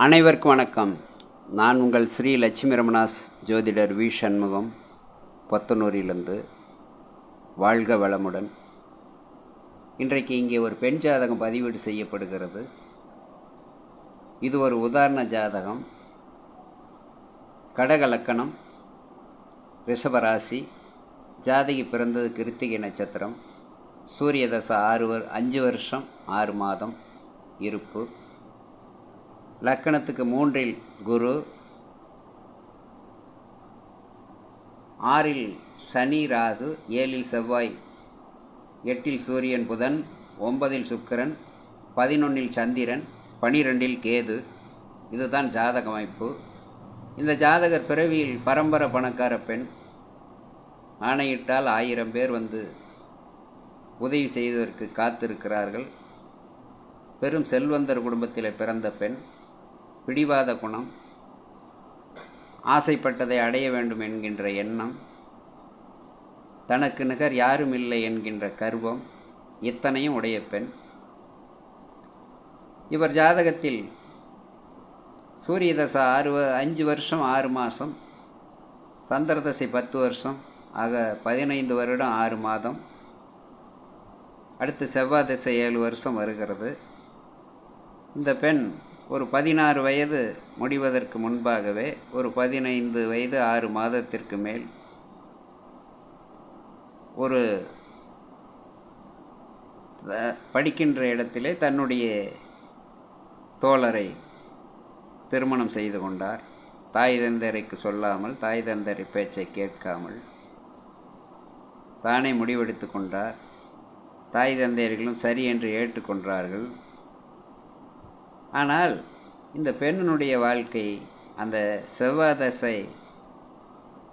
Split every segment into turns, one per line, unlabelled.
அனைவருக்கும் வணக்கம். நான் உங்கள் ஸ்ரீ லட்சுமி ரமணாஸ் ஜோதிடர் வி சண்முகம், பொத்தனூரிலிருந்து. வாழ்க வளமுடன். இன்றைக்கு இங்கே ஒரு பெண் ஜாதகம் பதிவீடு செய்யப்படுகிறது. இது ஒரு உதாரண ஜாதகம். கடக லக்கணம், ரிஷபராசி, ஜாதகி பிறந்தது கிருத்திகை நட்சத்திரம், சூரிய தசை 5 வருஷம் 6 மாதம் இருப்பு. லக்கணத்துக்கு 3இல் குரு, 6இல் சனி ராகு, 7இல் செவ்வாய், 8இல் சூரியன் புதன், 9இல் சுக்கிரன், 11இல் சந்திரன், 12இல் கேது. இதுதான் ஜாதக அமைப்பு. இந்த ஜாதகர் பிறவியில் பரம்பரை பணக்கார பெண். ஆணையிட்டால் 1000 பேர் வந்து உதவி செய்வதற்கு காத்திருக்கிறார்கள். பெரும் செல்வந்தர் குடும்பத்தில் பிறந்த பெண். பிடிவாத குணம், ஆசைப்பட்டதை அடைய வேண்டும் என்கின்ற எண்ணம், தனக்கு நிகர் யாரும் இல்லை என்கின்ற கர்வம், இத்தனையும் உடைய பெண். இவர் ஜாதகத்தில் சூரிய தசை 5 வருஷம் 6 மாதம், சந்திர தசை 10 வருஷம், ஆக 15 வருடம் 6 மாதம். அடுத்து செவ்வாய் தசை 7 வருஷம் வருகிறது. இந்த பெண் ஒரு 16 வயது முடிவதற்கு முன்பாகவே ஒரு 15 வயது 6 மாதத்திற்கு மேல் ஒரு படிக்கின்ற இடத்திலே தன்னுடைய தோழரை திருமணம் செய்து கொண்டார். தாய் தந்தையருக்கு சொல்லாமல், தாய் தந்தையரை பேச்சை கேட்காமல் தானே முடிவெடுத்து கொண்டார். தாய் தந்தையர்களும் சரி என்று ஏற்றுக்கொண்டார்கள். ஆனால் இந்த பெண்ணினுடைய வாழ்க்கை அந்த செவ்வாய் தசை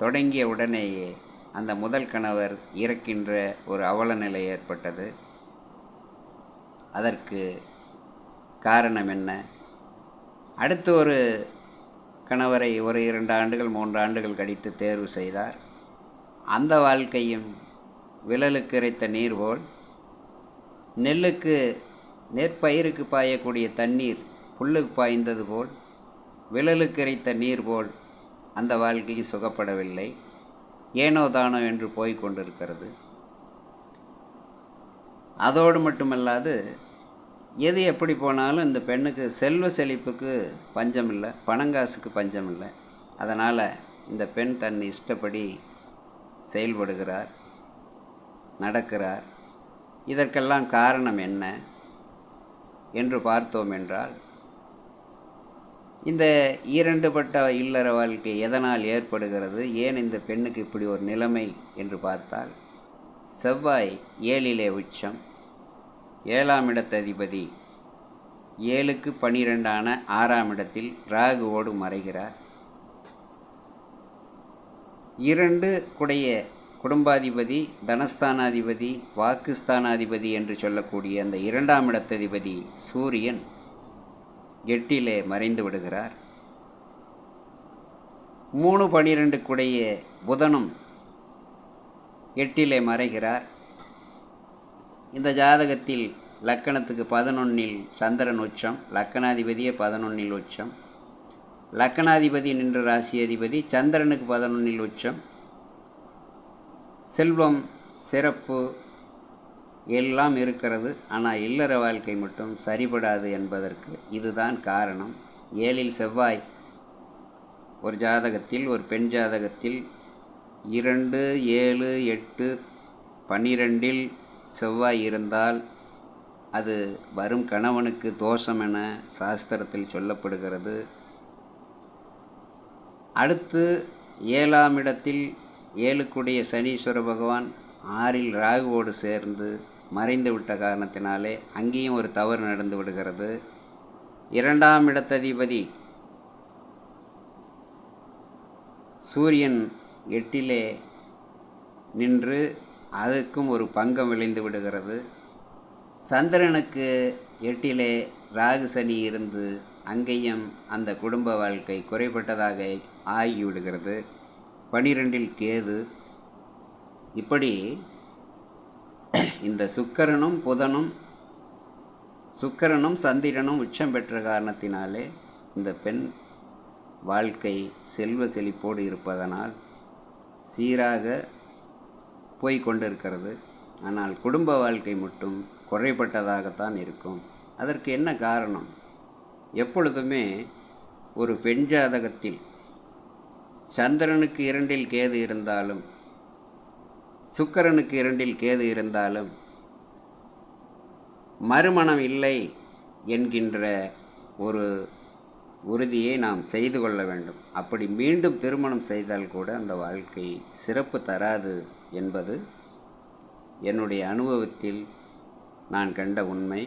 தொடங்கிய உடனேயே அந்த முதல் கணவர் இறக்கின்ற ஒரு அவல நிலை ஏற்பட்டது. அதற்கு காரணம் என்ன? அடுத்து ஒரு கணவரை ஒரு 2 ஆண்டுகள் 3 ஆண்டுகள் கழித்து தேர்வு செய்தார். அந்த வாழ்க்கையும் விழலுக்கு இறைத்த நீர் போல், நெல்லுக்கு நெற்பயிருக்கு பாயக்கூடிய தண்ணீர் புல்லுக்கு பாய்ந்தது போல், விழலுக்கு இறைத்த நீர் போல் அந்த வாழ்க்கையும் சுகப்படவில்லை. ஏனோ தானோ என்று போய்கொண்டிருக்கிறது. அதோடு மட்டுமல்லாது, எது எப்படி போனாலும் இந்த பெண்ணுக்கு செல்வ செழிப்புக்கு பஞ்சம் இல்லை, பணங்காசுக்கு பஞ்சம் இல்லை. அதனால் இந்த பெண் தன் இஷ்டப்படி செயல்படுகிறார், நடக்கிறார். இதற்கெல்லாம் காரணம் என்ன என்று பார்த்தோம் என்றால், இந்த 2 பட்ட இல்லற வாழ்க்கை எதனால் ஏற்படுகிறது, ஏன் இந்த பெண்ணுக்கு இப்படி ஒரு நிலைமை என்று பார்த்தால், செவ்வாய் 7இலே உச்சம், 7ஆம் இடத்ததிபதி 7க்கு 12 6ஆம் இடத்தில் ராகுவோடு மறைகிறார். 2 குடைய குடும்பாதிபதி, தனஸ்தானாதிபதி, வாக்குஸ்தானாதிபதி என்று சொல்லக்கூடிய அந்த 2ஆம் இடத்ததிபதி சூரியன் 8இலே மறைந்து விடுகிறார். 3 12 குடைய புதனும் 8இலே மறைகிறார். இந்த ஜாதகத்தில் லக்கணத்துக்கு 11இல் சந்திரன் உச்சம், லக்கணாதிபதியே 11இல் உச்சம். லக்கணாதிபதி நின்ற ராசி அதிபதி சந்திரனுக்கு 11இல் உச்சம். செல்வம், சிறப்பு எல்லாம் இருக்கிறது. ஆனால் இல்லற வாழ்க்கை மட்டும் சரிபடாது என்பதற்கு இதுதான் காரணம். 7இல் செவ்வாய் ஒரு ஜாதகத்தில், ஒரு பெண் ஜாதகத்தில் 2 7 8 12இல் செவ்வாய் இருந்தால் அது வரும் கணவனுக்கு தோஷம் என சாஸ்திரத்தில் சொல்லப்படுகிறது. அடுத்து 7ஆம் இடத்தில் 7க்குடைய சனீஸ்வர பகவான் 6இல் ராகுவோடு சேர்ந்து மறைந்து விட்ட காரணத்தினாலே அங்கேயும் ஒரு தவறு நடந்து விடுகிறது. 2ஆம் இடத்ததிபதி சூரியன் 8இலே நின்று அதுக்கும் ஒரு பங்கம் விளைந்து விடுகிறது. சந்திரனுக்கு 8இலே ராகு சனி இருந்து அங்கேயும் அந்த குடும்ப வாழ்க்கை குறைபட்டதாக ஆகிவிடுகிறது. 12இல் கேது. இப்படி இந்த சுக்கிரனும் சந்திரனும் உச்சம் பெற்ற காரணத்தினாலே இந்த பெண் வாழ்க்கை செல்வ செழிப்போடு இருப்பதனால் சீராக போய் கொண்டிருக்கிறது. ஆனால் குடும்ப வாழ்க்கை மட்டும் குறைபட்டதாகத்தான் இருக்கும். அதற்கு என்ன காரணம்? எப்பொழுதுமே ஒரு பெண் ஜாதகத்தில் சந்திரனுக்கு 2இல் கேது இருந்தாலும், சுக்கிரனுக்கு 2இல் கேது இருந்தாலும் மறுமணம் இல்லை என்கின்ற ஒரு உறுதியை நாம் செய்து கொள்ள வேண்டும். அப்படி மீண்டும் திருமணம் செய்தால் கூட அந்த வாழ்க்கை சிறப்பு தராது என்பது என்னுடைய அனுபவத்தில் நான் கண்ட உண்மை.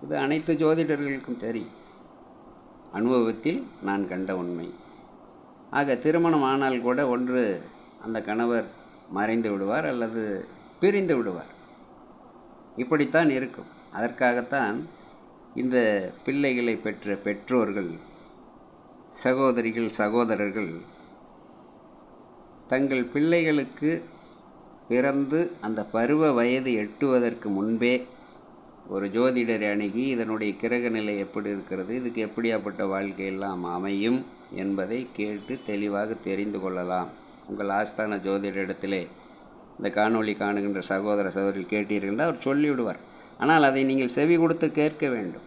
இது அனைத்து ஜோதிடர்களுக்கும் தெரியும். அனுபவத்தில் நான் கண்ட உண்மை. ஆக திருமணம் ஆனால் கூட ஒன்று அந்த கணவர் மறைந்து விடுவார் அல்லது பிரிந்து விடுவார். இப்படித்தான் இருக்கும். அதற்காகத்தான் இந்த பிள்ளைகளை பெற்ற பெற்றோர்கள், சகோதரிகள், சகோதரர்கள் தங்கள் பிள்ளைகளுக்கு பிறந்து அந்த பருவ வயது எட்டுவதற்கு முன்பே ஒரு ஜோதிடரை அணுகி இதனுடைய கிரக நிலை எப்படி இருக்கிறது, இதுக்கு எப்படியாப்பட்ட வாழ்க்கையெல்லாம் அமையும் என்பதை கேட்டு தெளிவாக தெரிந்து கொள்ளலாம். உங்கள் ஆஸ்தான ஜோதிடரிடத்திலே இந்த காணொளி காணுகின்ற சகோதர சகோதரிகள் கேட்டீர்கள் அவர் சொல்லிவிடுவார். ஆனால் அதை நீங்கள் செவி கொடுத்து கேட்க வேண்டும்,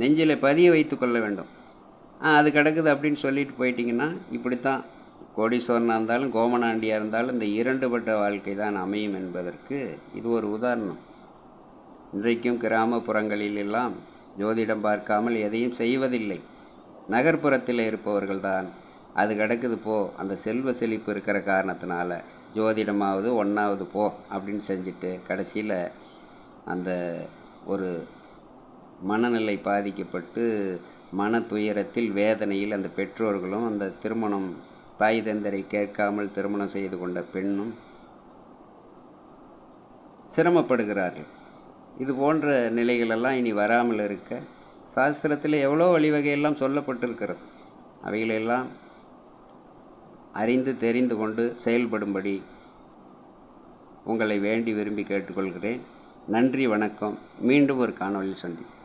நெஞ்சில் பதிய வைத்து கொள்ள வேண்டும். அது கிடக்குது அப்படின்னு சொல்லிட்டு போயிட்டீங்கன்னா இப்படித்தான் கோடீஸ்வரனாக இருந்தாலும் கோமனாண்டியாக இருந்தாலும் இந்த இரண்டுபட்ட வாழ்க்கை தான் அமையும் என்பதற்கு இது ஒரு உதாரணம். இன்றைக்கும் கிராமப்புறங்களிலெல்லாம் ஜோதிடம் பார்க்காமல் எதையும் செய்வதில்லை. நகர்ப்புறத்தில் இருப்பவர்கள்தான் அது கிடக்குது போ, அந்த செல்வ செழிப்பு இருக்கிற காரணத்தினால ஜோதிடமாவது ஒன்றாவது போ அப்படின்னு செஞ்சுட்டு கடைசியில் அந்த ஒரு மனநிலை பாதிக்கப்பட்டு மன துயரத்தில் வேதனையில் அந்த பெற்றோர்களும் அந்த திருமணம் தாய் தந்தரை கேட்காமல் திருமணம் செய்து கொண்ட பெண்ணும் சிரமப்படுகிறார்கள். இது போன்ற நிலைகளெல்லாம் இனி வராமல் இருக்க சாஸ்திரத்தில் எவ்வளோ வழிவகையெல்லாம் சொல்லப்பட்டிருக்கிறது. அவைகளெல்லாம் அறிந்து தெரிந்து கொண்டு செயல்படும்படி உங்களை வேண்டி விரும்பி கேட்டுக்கொள்கிறேன். நன்றி, வணக்கம். மீண்டும் ஒரு காணொளியில் சந்திப்போம்.